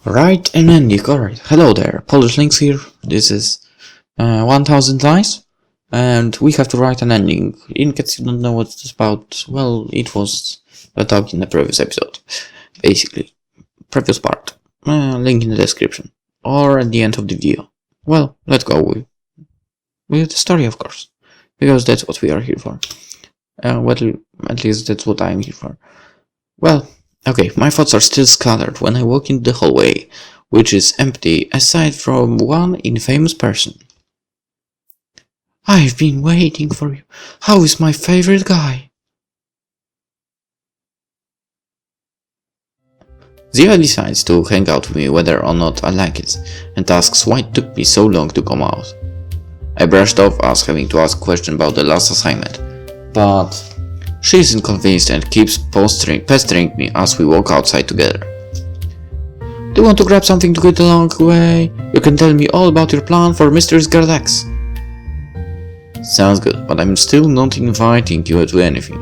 Right, an ending, alright. Hello there, PolishLynx here. This is 1000 lines, and we have to write an ending. In case you don't know what it's about, well, it was a talk in the previous episode. Basically, previous part. Link in the description. Or at the end of the video. Well, let's go with the story, of course. Because that's what we are here for. Well, at least that's what I'm here for. Well, okay, my thoughts are still scattered when I walk into the hallway, which is empty aside from one infamous person. I've been waiting for you. How is my favorite guy? Ziva decides to hang out with me whether or not I like it, and asks why it took me so long to come out. I brushed off us having to ask a question about the last assignment, but she isn't convinced and keeps pestering me as we walk outside together. Do you want to grab something to get along the way? You can tell me all about your plan for Mysterious Girl X. Sounds good, but I'm still not inviting you to anything.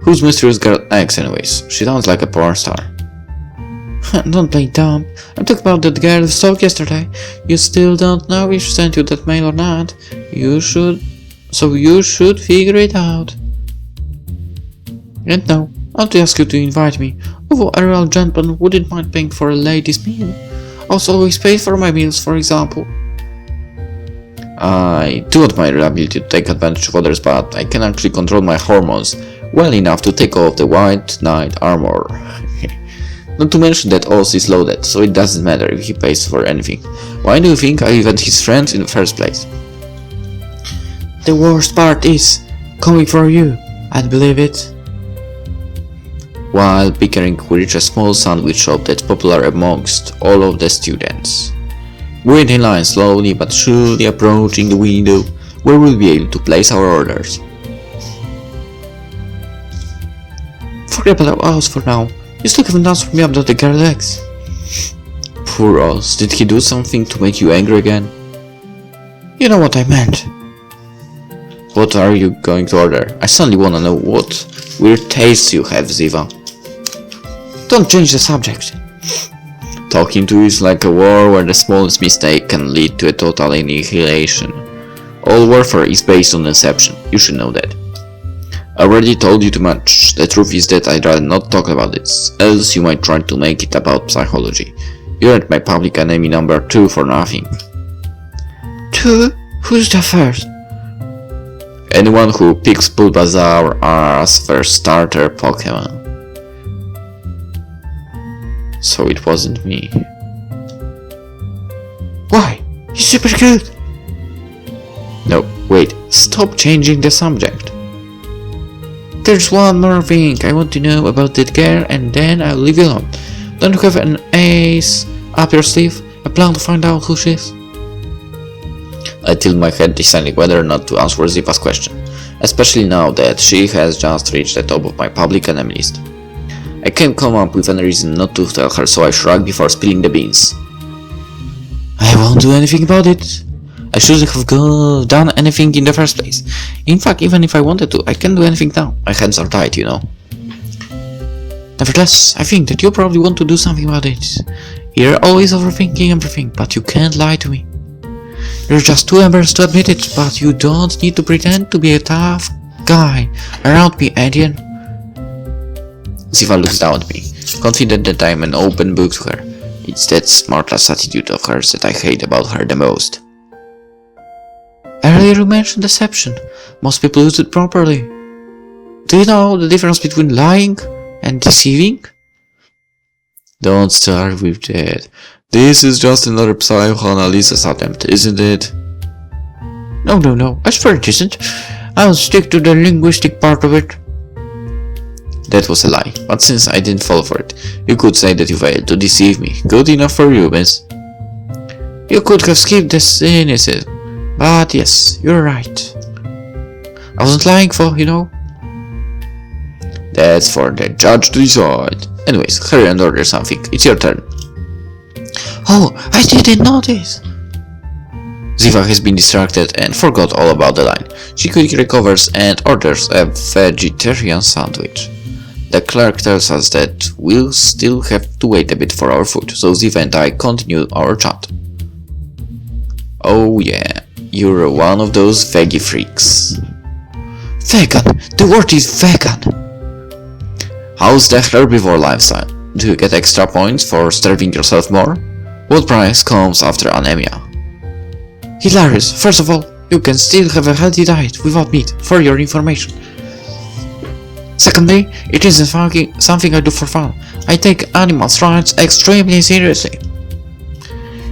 Who's Mysterious Girl X anyways? She sounds like a porn star. Don't play dumb. I'm talking about that girl who spoke yesterday. You still don't know if she sent you that mail or not. So you should figure it out. And now, I want to ask you to invite me, although a real gentleman wouldn't mind paying for a lady's meal. Also always pays for my meals, for example. I do admire your ability to take advantage of others, but I can actually control my hormones well enough to take off the white knight armor. Not to mention that Oz is loaded, so it doesn't matter if he pays for anything. Why do you think I even his friend in the first place? The worst part is coming for you. I'd believe it. While bickering, we reach a small sandwich shop that's popular amongst all of the students. We wait in line slowly but surely approaching the window where we'll be able to place our orders. Forget about Oz for now. You still haven't answered me about the girl X. Poor Oz, did he do something to make you angry again? You know what I meant. What are you going to order? I suddenly wanna know what weird tastes you have, Ziva. Don't change the subject. Talking to you is like a war where the smallest mistake can lead to a total annihilation. All warfare is based on deception, you should know that. I already told you too much. The truth is that I'd rather not talk about this, else you might try to make it about psychology. You aren't my public enemy number 2 for nothing. 2? Who's the first? Anyone who picks Bulbasaur as first starter Pokemon. So it wasn't me. Why? He's super good! No, wait, stop changing the subject. There's one more thing I want to know about that girl and then I'll leave you alone. Don't you have an ace up your sleeve? A plan to find out who she is? I tilt my head deciding whether or not to answer Ziva's question, especially now that she has just reached the top of my public enemy list. I can't come up with any reason not to tell her, so I shrug before spilling the beans. I won't do anything about it. I shouldn't have done anything in the first place. In fact, even if I wanted to, I can't do anything now. My hands are tied, you know. Nevertheless, I think that you probably want to do something about it. You're always overthinking everything, but you can't lie to me. You're just too embarrassed to admit it, but you don't need to pretend to be a tough guy around me, Indian. Ziva looks down at me, confident that I'm an open book to her. It's that smartass attitude of hers that I hate about her the most. Earlier you mentioned deception. Most people use it properly. Do you know the difference between lying and deceiving? Don't start with that. This is just another psychoanalysis attempt, isn't it? No, I swear it isn't. I'll stick to the linguistic part of it. That was a lie, but since I didn't fall for it, you could say that you failed to deceive me. Good enough for you, miss. You could have skipped the cynicism, but yes, you're right. I wasn't lying for, you know. That's for the judge to decide. Anyways, hurry and order something. It's your turn. Oh, I didn't notice. Ziva has been distracted and forgot all about the line. She quickly recovers and orders a vegetarian sandwich. The clerk tells us that we'll still have to wait a bit for our food, so Ziva and I continue our chat. Oh yeah, you're one of those veggie freaks. Vegan! The word is vegan! How's the herbivore lifestyle? Do you get extra points for starving yourself more? What price comes after anemia? Hilarious! First of all, you can still have a healthy diet without meat, for your information. Secondly, it isn't something I do for fun. I take animals' rights extremely seriously.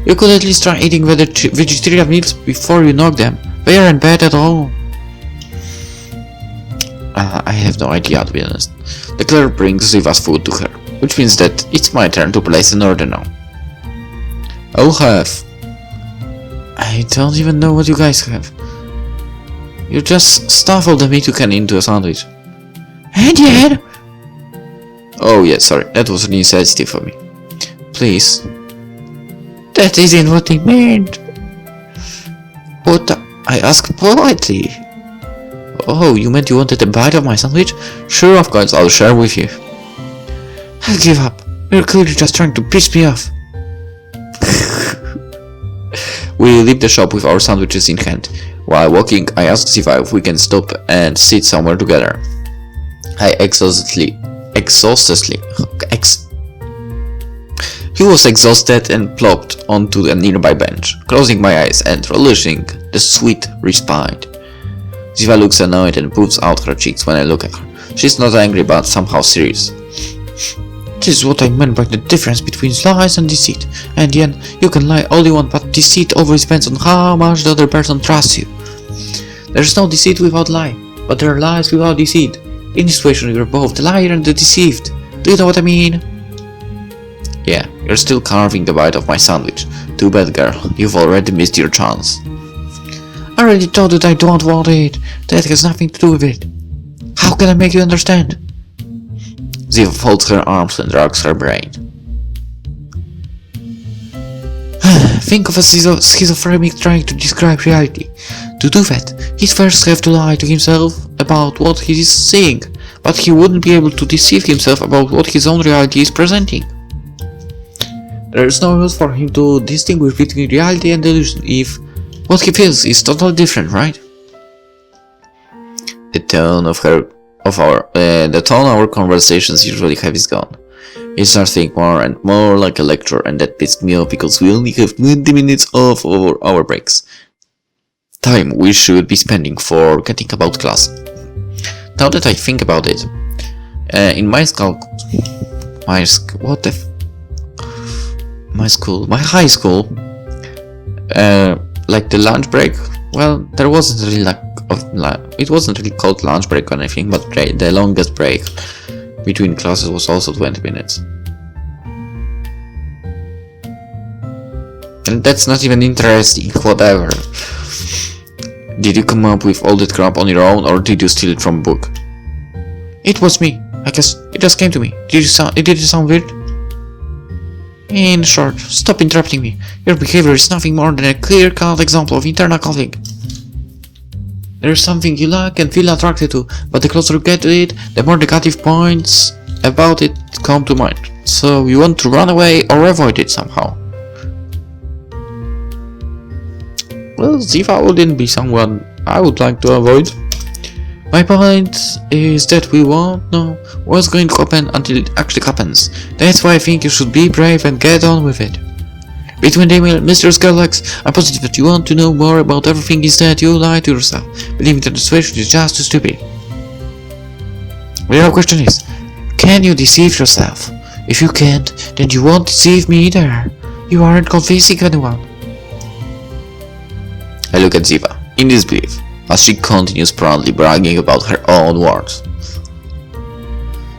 You could at least try eating vegetarian meals before you knock them. They aren't bad at all. I have no idea, to be honest. The clerk brings Ziva's food to her, which means that it's my turn to place an order now. I'll have. I don't even know what you guys have. You just stuff all the meat you can into a sandwich. And yet... Oh yeah, sorry, that was really sensitive for me. Please. That isn't what I meant. But I asked politely. Oh, you meant you wanted a bite of my sandwich? Sure, of course, I'll share with you. I'll give up. You're clearly just trying to piss me off. We leave the shop with our sandwiches in hand. While walking, I ask Ziva if we can stop and sit somewhere together. He was exhausted and plopped onto a nearby bench, closing my eyes and relishing the sweet respite. Ziva looks annoyed and puffs out her cheeks when I look at her. She's not angry but somehow serious. This is what I meant by the difference between lies and deceit. And then you can lie all you want, but deceit always depends on how much the other person trusts you. There's no deceit without lie, but there are lies without deceit. In this situation you're both the liar and the deceived. Do you know what I mean? Yeah, you're still carving the bite of my sandwich. Too bad, girl, you've already missed your chance. I already told you that I don't want it. That has nothing to do with it. How can I make you understand? Ziva folds her arms and rocks her brain. Think of a schizophrenic trying to describe reality. To do that, he'd first have to lie to himself about what he is seeing, but he wouldn't be able to deceive himself about what his own reality is presenting. There is no use for him to distinguish between reality and delusion if what he feels is totally different, right? The tone our conversations usually have is gone. It's starting more and more like a lecture, and that pissed me off because we only have 20 minutes off of our breaks. Time we should be spending for getting about class. Now that I think about it, in my high school, like the lunch break, well, there wasn't really it wasn't really called lunch break or anything, but the longest break between classes was also 20 minutes. And that's not even interesting, whatever. Did you come up with all that crap on your own, or did you steal it from a book? It was me. I guess it just came to me. Did it sound weird? In short, stop interrupting me. Your behavior is nothing more than a clear-cut example of internal conflict. There's something you like and feel attracted to, but the closer you get to it, the more negative points about it come to mind. So you want to run away or avoid it somehow. Well, Ziva wouldn't be someone I would like to avoid. My point is that we won't know what's going to happen until it actually happens. That's why I think you should be brave and get on with it. Between them and Mr. Skylax, I'm positive that you want to know more about everything instead you lie to yourself, believing that the situation is just too stupid. The real question is, can you deceive yourself? If you can't, then you won't deceive me either. You aren't convincing anyone. I look at Ziva, in disbelief, as she continues proudly bragging about her own words.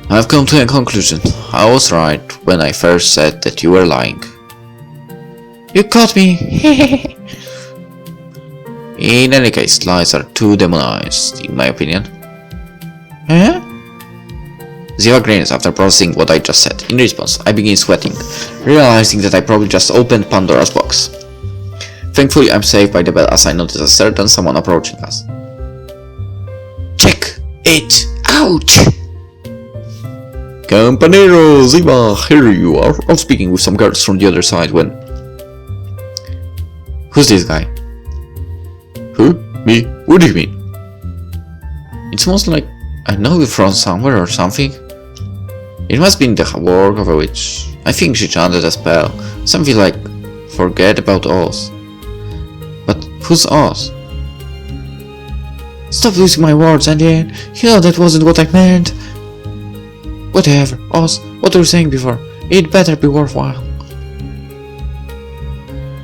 I've come to a conclusion. I was right when I first said that you were lying. You caught me! In any case, lies are too demonized, in my opinion. Huh? Ziva grins after processing what I just said. In response, I begin sweating, realizing that I probably just opened Pandora's box. Thankfully, I'm saved by the bell as I notice a certain someone approaching us. Check it out! Campanero, Ziva, here you are. I was speaking with some girls from the other side when... Who's this guy? Who? Me? What do you mean? It smells like I know you from somewhere or something. It must be in the work of a witch. I think she chanted a spell. Something like forget about us. But who's us? Stop losing my words, Indian. You know that wasn't what I meant. Whatever, us, what you were saying before. It better be worthwhile.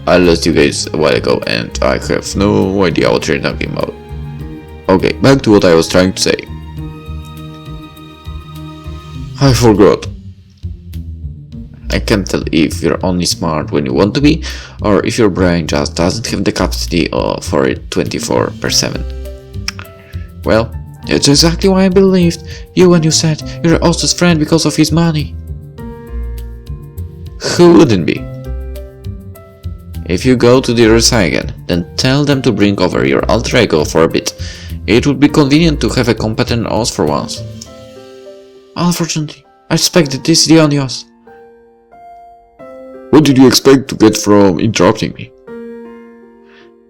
I lost you guys a while ago and I have no idea what you're talking about. Okay, back to what I was trying to say. I forgot. I can't tell if you're only smart when you want to be, or if your brain just doesn't have the capacity for it 24/7. Well, that's exactly why I believed you when you said you're Oscar's friend because of his money. Who wouldn't be? If you go to the other side again, then tell them to bring over your alter ego for a bit. It would be convenient to have a competent Oz for once. Unfortunately, I suspect that this is the only Oz. What did you expect to get from interrupting me?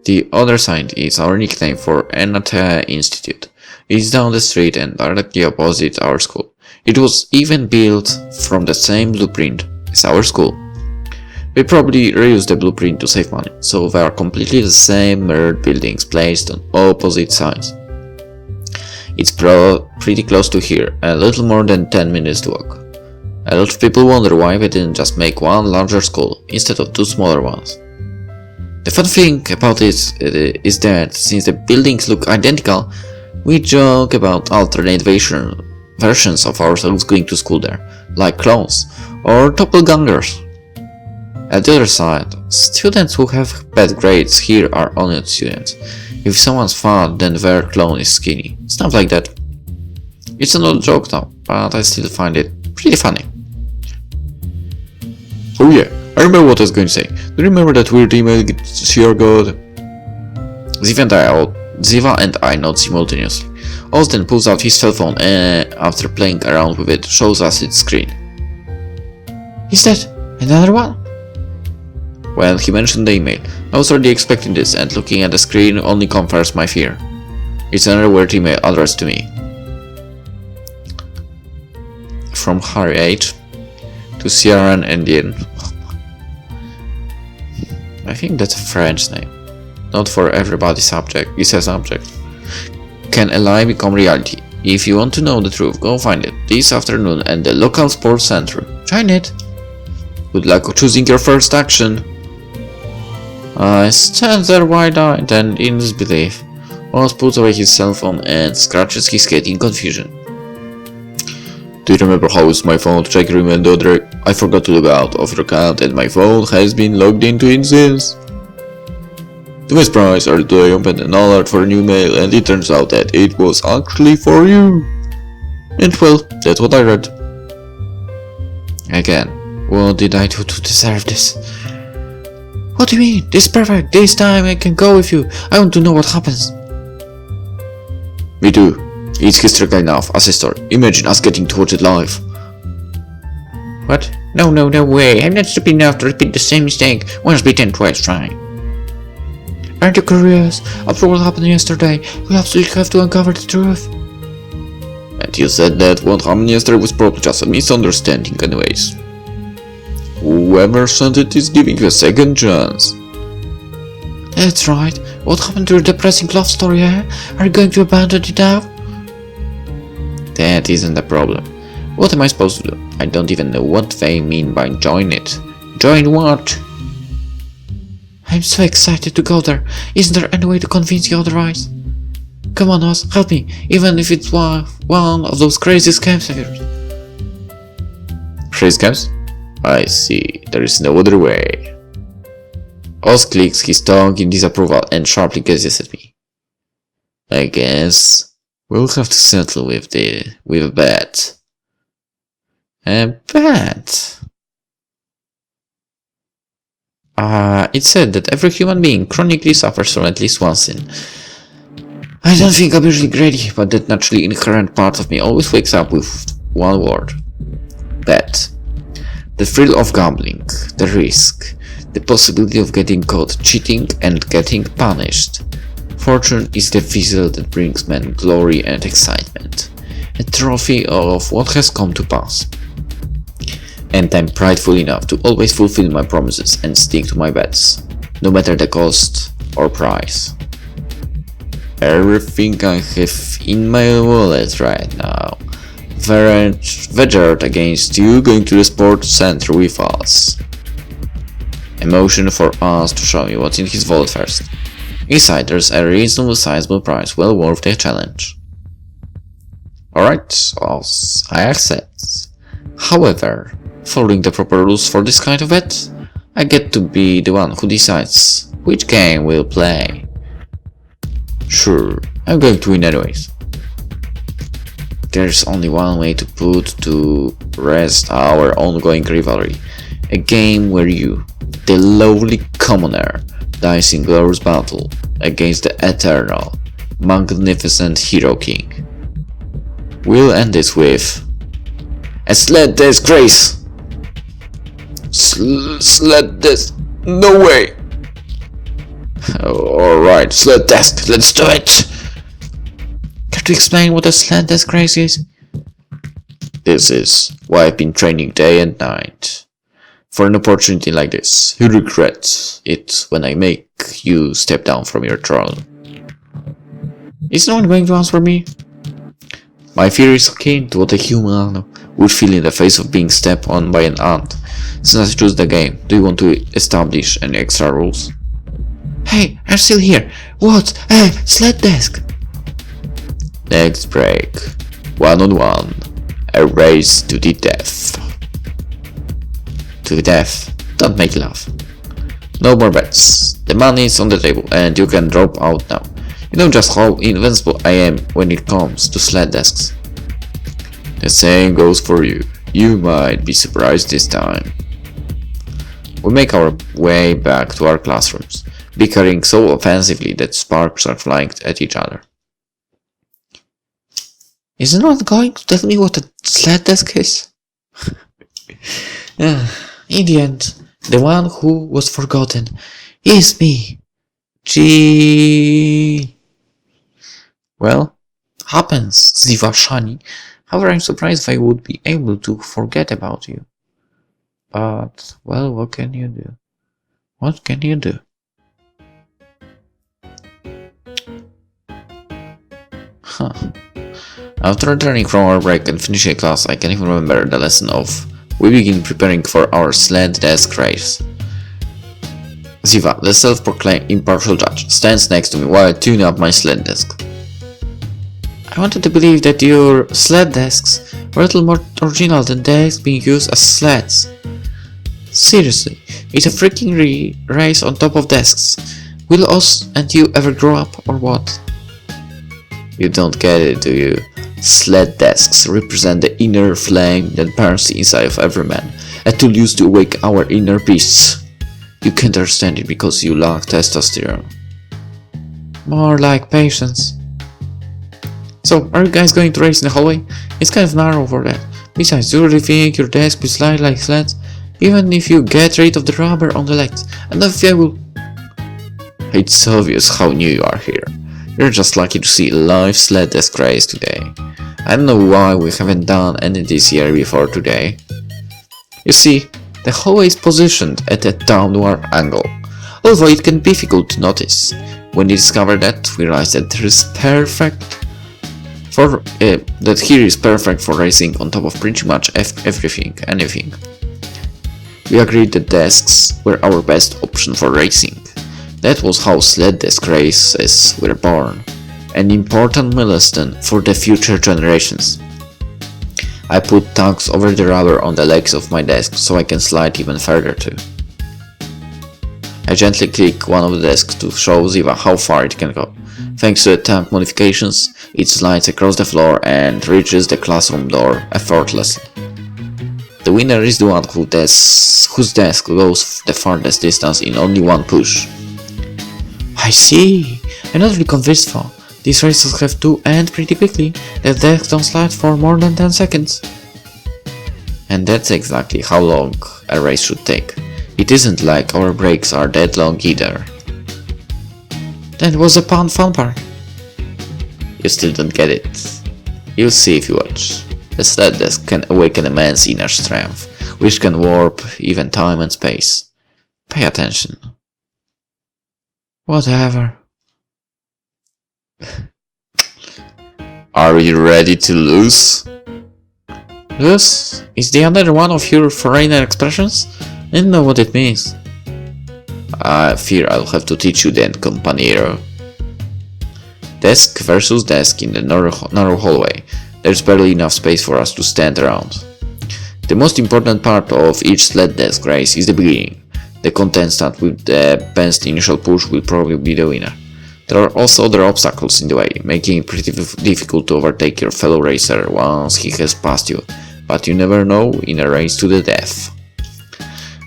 The other side is our nickname for Anatea Institute. It's down the street and directly opposite our school. It was even built from the same blueprint as our school. We probably reused the blueprint to save money, so they are completely the same mirrored buildings placed on opposite sides. It's pretty close to here, a little more than 10 minutes to walk. A lot of people wonder why we didn't just make one larger school instead of two smaller ones. The fun thing about it is that since the buildings look identical, we joke about alternate versions of ourselves going to school there, like clones or doppelgangers. At the other side, students who have bad grades here are honest students. If someone's fat, then their clone is skinny. Stuff like that. It's an old joke now, but I still find it pretty funny. Oh yeah, I remember what I was going to say. Do you remember that weird email your god? Ziva and I nod simultaneously. Oz then pulls out his cell phone and, after playing around with it, shows us its screen. Is that another one? When he mentioned the email, I was already expecting this, and looking at the screen only confirms my fear. It's another weird email addressed to me. From Harry H. to Sierran Indian. I think that's a French name. Not for everybody subject, it's a subject. Can a lie become reality? If you want to know the truth, go find it this afternoon at the local sports center. Join it! Good luck choosing your first action! I stand there wide-eyed and in disbelief. Oz puts away his cell phone and scratches his head in confusion. Do you remember how I used my phone to check your email the other day? I forgot to log out of your account and my phone has been logged into it since. To my surprise, earlier today I opened an alert for a new mail and it turns out that it was actually for you. And well, that's what I read. Again, what did I do to deserve this? What do you mean? This is perfect. This time I can go with you. I want to know what happens. Me too. It's historical enough as a story. Imagine us getting to watch it live. What? No way. I'm not stupid enough to repeat the same mistake once bitten, twice trying. Aren't you curious? After what happened yesterday, we absolutely have to uncover the truth. And you said that what happened yesterday was probably just a misunderstanding anyways. Whoever sent it is giving you a second chance. That's right. What happened to your depressing love story, eh? Are you going to abandon it now? That isn't the problem. What am I supposed to do? I don't even know what they mean by join it. Join what? I'm so excited to go there. Isn't there any way to convince you otherwise? Come on, Oz, help me, even if it's one of those crazy scams of yours. Crazy scams? I see, there is no other way. Oz clicks his tongue in disapproval and sharply gazes at me. I guess we'll have to settle with a bet. A bet? It's said that every human being chronically suffers from at least one sin. I don't think I'm usually greedy, but that naturally inherent part of me always wakes up with one word. bet. The thrill of gambling, the risk, the possibility of getting caught cheating and getting punished. Fortune is the vessel that brings men glory and excitement, a trophy of what has come to pass. And I'm prideful enough to always fulfill my promises and stick to my bets, no matter the cost or price. Everything I have in my wallet right now ventured against you going to the sports center with us. A motion for us to show you what's in his wallet first. Inside there's a reasonable sizable prize, well worth the challenge. Alright, I accept. However, following the proper rules for this kind of bet, I get to be the one who decides which game we'll play. Sure, I'm going to win anyways. There's only one way to put to rest our ongoing rivalry. A game where you, the lowly commoner, dies in glorious battle against the eternal, magnificent Hero King. We'll end this with a sled disgrace! Sled this... No way! Alright, sled desk, let's do it! Care to explain what a sled disgrace is? This is why I've been training day and night. For an opportunity like this, you regret it when I make you step down from your throne. Is no one going to answer me? My fear is akin to what a human would feel in the face of being stepped on by an ant. Since I choose the game, do you want to establish any extra rules? Hey, I'm still here. What? Hey, sled desk! Next break. 1-on-1. A race to the death. To the death. Don't make laugh. No more bets. The money is on the table and you can drop out now. You know just how invincible I am when it comes to sled desks. The same goes for you. You might be surprised this time. We make our way back to our classrooms, bickering so offensively that sparks are flying at each other. Is anyone going to tell me what a sled desk is? In the end, the one who was forgotten is me. Gee. Well, happens, Ziva Shani. However, I'm surprised if I would be able to forget about you. But, well, what can you do? What can you do? Huh. After returning from our break and finishing a class, I can even remember the lesson of we begin preparing for our sled desk race. Ziva, the self-proclaimed impartial judge, stands next to me while I tune up my sled desk. I wanted to believe that your sled desks were a little more original than desks being used as sleds. Seriously, it's a freaking race on top of desks. Will us and you ever grow up or what? You don't get it, do you? Sled desks represent the inner flame that burns inside of every man, a tool used to awake our inner beasts. You can't understand it because you lack testosterone. More like patience. So, are you guys going to race in the hallway? It's kind of narrow for that. Besides, do you really think your desk will slide like sleds? Even if you get rid of the rubber on the legs, and if I will... It's obvious how new you are here. You're just lucky to see a live sled desk race today. I don't know why we haven't done any this year before today. You see, the hallway is positioned at a downward angle, although it can be difficult to notice. When we discovered that, we realized that here is perfect for racing on top of pretty much anything. We agreed that desks were our best option for racing. That was how sled desk races were born, an important milestone for the future generations. I put tags over the rubber on the legs of my desk so I can slide even further too. I gently click one of the desks to show Ziva how far it can go. Thanks to the tag modifications, it slides across the floor and reaches the classroom door effortlessly. The winner is the one whose desk goes the farthest distance in only one push. I see. I'm not really convinced though. These races have to end pretty quickly. The decks don't slide for more than 10 seconds. And that's exactly how long a race should take. It isn't like our breaks are that long either. Then what's the fun part? You still don't get it. You'll see if you watch. The sled desk can awaken a man's inner strength, which can warp even time and space. Pay attention. Whatever. Are you ready to lose? Lose? Is the another one of your foreigner expressions? I don't know what it means. I fear I'll have to teach you then, compañero. Desk versus desk in the narrow hallway. There's barely enough space for us to stand around. The most important part of each sled desk race is the beginning. The contestant with the best initial push will probably be the winner. There are also other obstacles in the way, making it pretty difficult to overtake your fellow racer once he has passed you, but you never know in a race to the death.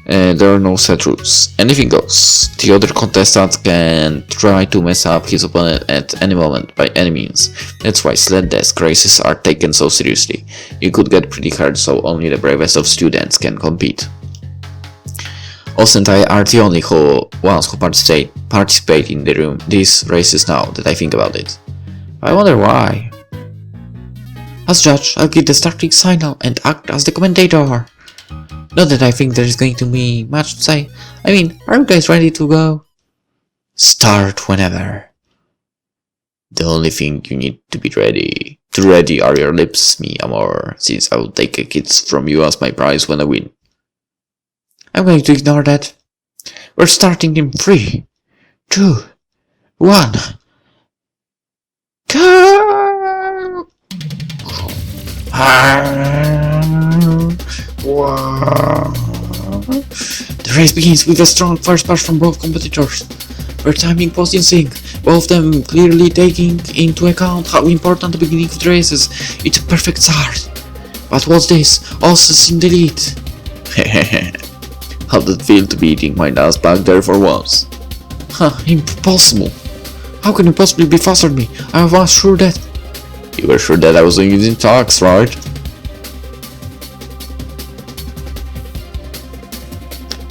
There are no set rules. Anything goes. The other contestant can try to mess up his opponent at any moment by any means. That's why sled desk races are taken so seriously. You could get pretty hurt, so only the bravest of students can compete. Us and I are the only ones who participate in these races now that I think about it. I wonder why. As judge, I'll give the starting signal and act as the commentator. Not that I think there's going to be much to say. I mean, are you guys ready to go? Start whenever. The only thing you need to be ready. Too ready are your lips, mi amor, since I will take a kiss from you as my prize when I win. I'm going to ignore that. We're starting in 3, 2, 1. Go! The race begins with a strong first pass from both competitors. Their timing was in sync, both of them clearly taking into account how important the beginning of the race is. It's a perfect start. But what's this? Us in the lead. How did it feel to be eating my ass back there for once? Impossible. How can you possibly be faster than me? I was sure that... You were sure that I was using talks, right?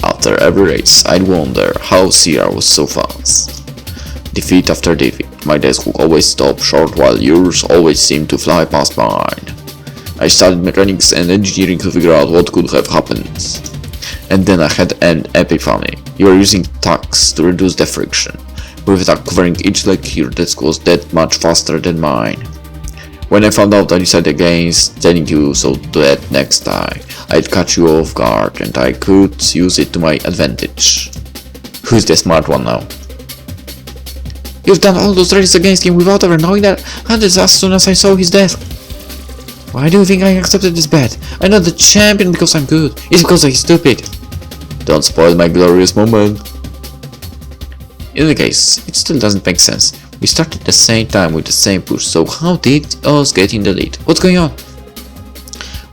After every race, I'd wonder how Sierra was so fast. Defeat after defeat, my desk would always stop short while yours always seemed to fly past mine. I studied mechanics and engineering to figure out what could have happened. And then I had an epiphany. You are using tacks to reduce the friction. With a tack covering each leg, your desk was that much faster than mine. When I found out, I decided against telling you so that next time I'd catch you off guard and I could use it to my advantage. Who's the smart one now? You've done all those races against him without ever knowing that, and as soon as I saw his desk. Why do you think I accepted this bet? I'm not the champion because I'm good, it's because I'm stupid. Don't spoil my glorious moment. In any case, it still doesn't make sense. We started at the same time with the same push, so how did us get in the lead? What's going on?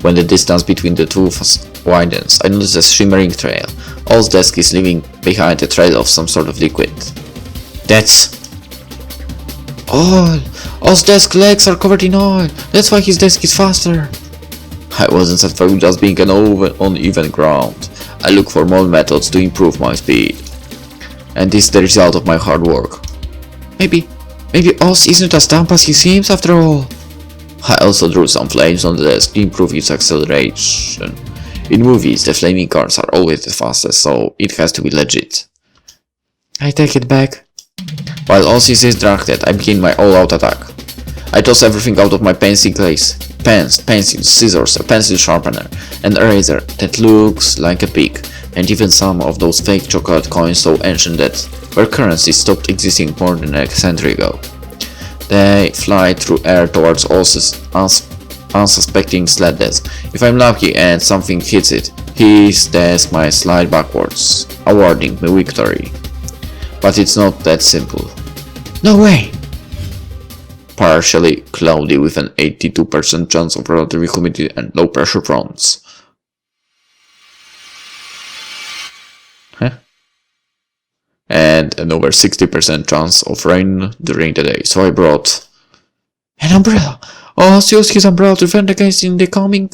When the distance between the two of us widens, I notice a shimmering trail. Oll's desk is leaving behind a trail of some sort of liquid. That's... oil! Oll's desk legs are covered in oil! That's why his desk is faster! I wasn't satisfied with just being on even ground. I look for more methods to improve my speed. And this is the result of my hard work. Maybe Oz isn't as dumb as he seems after all. I also drew some flames on the desk to improve its acceleration. In movies, the flaming cars are always the fastest, so it has to be legit. I take it back. While Oz is distracted, I begin my all-out attack. I toss everything out of my pencil case. Pens, pencils, scissors, a pencil sharpener, an eraser that looks like a pig, and even some of those fake chocolate coins so ancient that their currency stopped existing more than a century ago. They fly through air towards Oz's unsuspecting sled desk. If I'm lucky and something hits it, his desk might slide backwards, awarding me victory. But it's not that simple. No way! Partially cloudy with an 82% chance of relative humidity and low pressure fronts. And an over 60% chance of rain during the day, so I brought an umbrella. Oz used his umbrella to defend against the incoming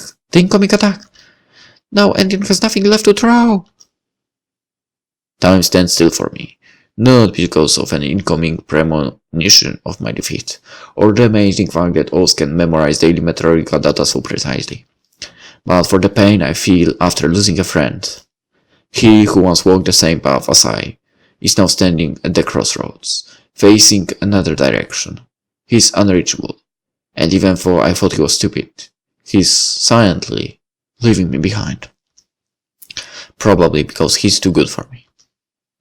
attack. Now Andean has nothing left to throw. Time stands still for me, not because of an incoming premonition of my defeat, or the amazing fact that Oz can memorize daily meteorological data so precisely, but for the pain I feel after losing a friend. He who once walked the same path as I is now standing at the crossroads, facing another direction. He's unreachable, and even though I thought he was stupid, he's silently leaving me behind. Probably because he's too good for me.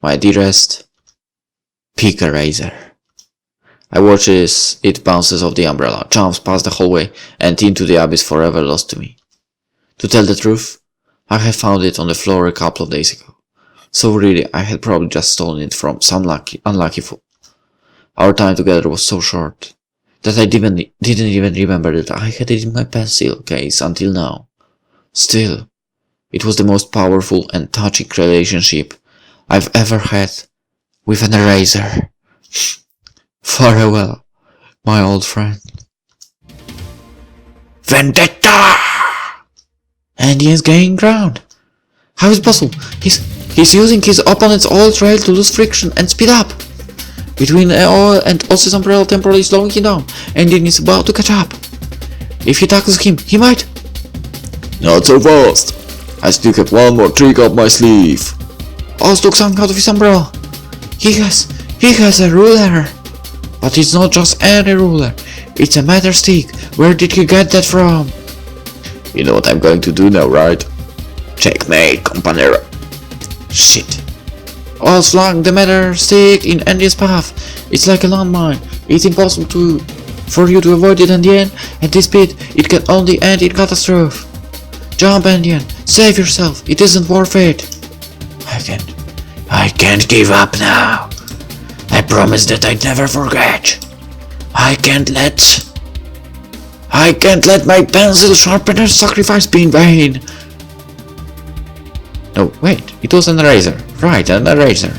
My dearest, pick a razor. I watch as it bounces off the umbrella, jumps past the hallway, and into the abyss forever lost to me. To tell the truth, I had found it on the floor a couple of days ago, so really I had probably just stolen it from some unlucky fool. Our time together was so short that I didn't even remember that I had it in my pencil case until now. Still, it was the most powerful and touching relationship I've ever had with an eraser. Farewell, my old friend. Vendetta! And he is gaining ground. How is it possible? He's using his opponent's oil trail to lose friction and speed up. Between oil and Oz's umbrella temporarily slowing him down, and then he's about to catch up. If he tackles him, he might. Not so fast. I still have one more trick up my sleeve. Oz took something out of his umbrella. He has a ruler. But it's not just any ruler. It's a matterstick. Where did he get that from? You know what I'm going to do now, right? Checkmate, companero. Shit. Oz flung the matterstick in Andy's path. It's like a landmine. It's impossible for you to avoid it in the end. At this speed, it can only end in catastrophe. Jump, Andean. Save yourself. It isn't worth it. I can't give up now. I promise that I'd never forget. I can't let my pencil sharpener's sacrifice be in vain. No, wait, it was an eraser. Right, an eraser.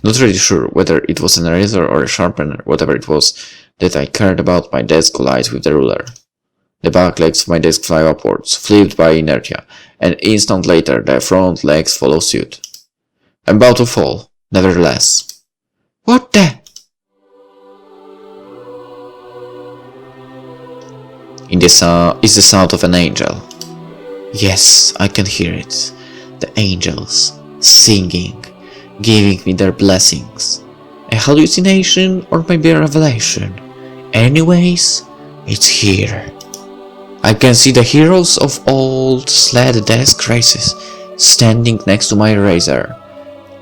Not really sure whether it was an eraser or a sharpener, whatever it was, that I cared about. My desk collides with the ruler. The back legs of my desk fly upwards, flipped by inertia, and an instant later the front legs follow suit. I'm about to fall, nevertheless. What the? Is the sound of an angel. Yes, I can hear it. The angels, singing, giving me their blessings. A hallucination or maybe a revelation. Anyways, it's here. I can see the heroes of old sled desk races standing next to my eraser,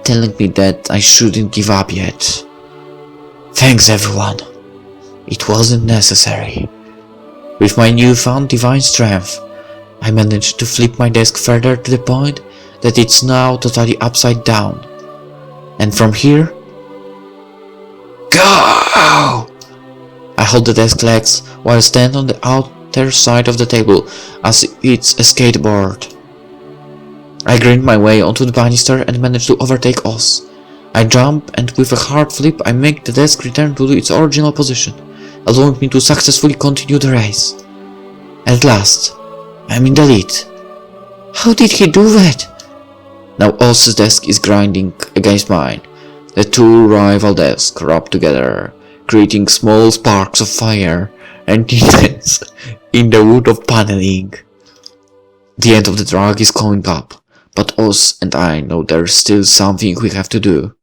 telling me that I shouldn't give up yet. Thanks everyone. It wasn't necessary. With my newfound divine strength, I managed to flip my desk further to the point that it's now totally upside down. And from here, go! I hold the desk legs while I stand on the outer side of the table as if it's a skateboard. I grind my way onto the banister and manage to overtake Oz. I jump and with a hard flip I make the desk return to its original position, allowing me to successfully continue the race. At last, I'm in the lead. How did he do that? Now Oz's desk is grinding against mine. The two rival desks rub together, creating small sparks of fire and indents in the wood of paneling. The end of the drag is coming up, but Oz and I know there's still something we have to do.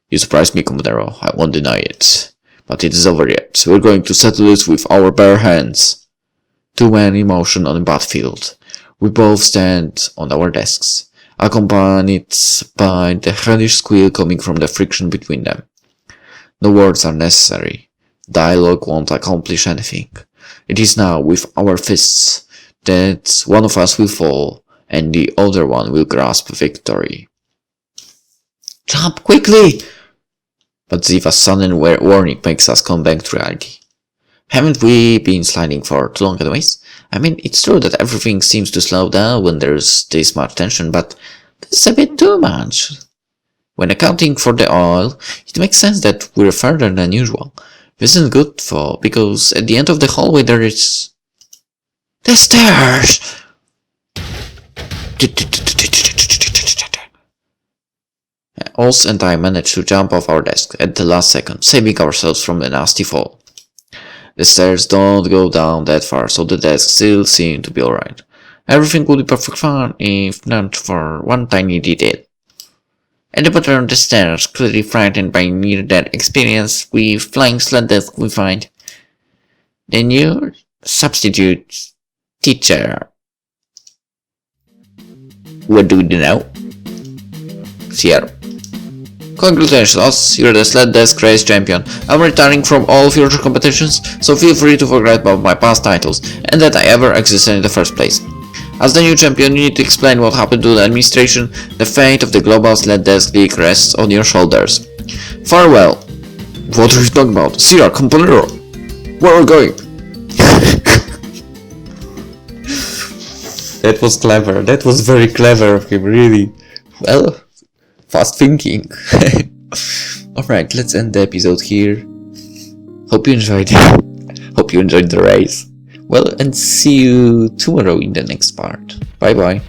You surprised me, Comodoro, I won't deny it. But it is over yet. We're going to settle this with our bare hands. Two men in motion on the battlefield. We both stand on our desks, accompanied by the hellish squeal coming from the friction between them. No words are necessary. Dialogue won't accomplish anything. It is now with our fists that one of us will fall and the other one will grasp victory. Jump quickly! But Ziva's sudden warning makes us come back to reality. Haven't we been sliding for too long anyways? I mean, it's true that everything seems to slow down when there's this much tension, but this is a bit too much. When accounting for the oil, it makes sense that we're further than usual. This isn't good because at the end of the hallway there is... the stairs! Oz and I managed to jump off our desk at the last second, saving ourselves from a nasty fall. The stairs don't go down that far, so the desk still seemed to be alright. Everything would be perfect fun if not for one tiny detail. At the bottom of the stairs, clearly frightened by near-death experience with flying sled desk, we find the new substitute teacher. What do we do now? Sierra. Congratulations, Oz, you're the sled desk race champion. I'm retiring from all future competitions, so feel free to forget about my past titles and that I ever existed in the first place. As the new champion, you need to explain what happened to the administration. The fate of the Global Sled Desk League rests on your shoulders. Farewell. What are you talking about? Sierra, compañero. Where are we going? That was clever. That was very clever of him, really. Well, fast thinking. Alright, let's end the episode here. Hope you enjoyed it. Hope you enjoyed the race. Well, and see you tomorrow in the next part. Bye bye.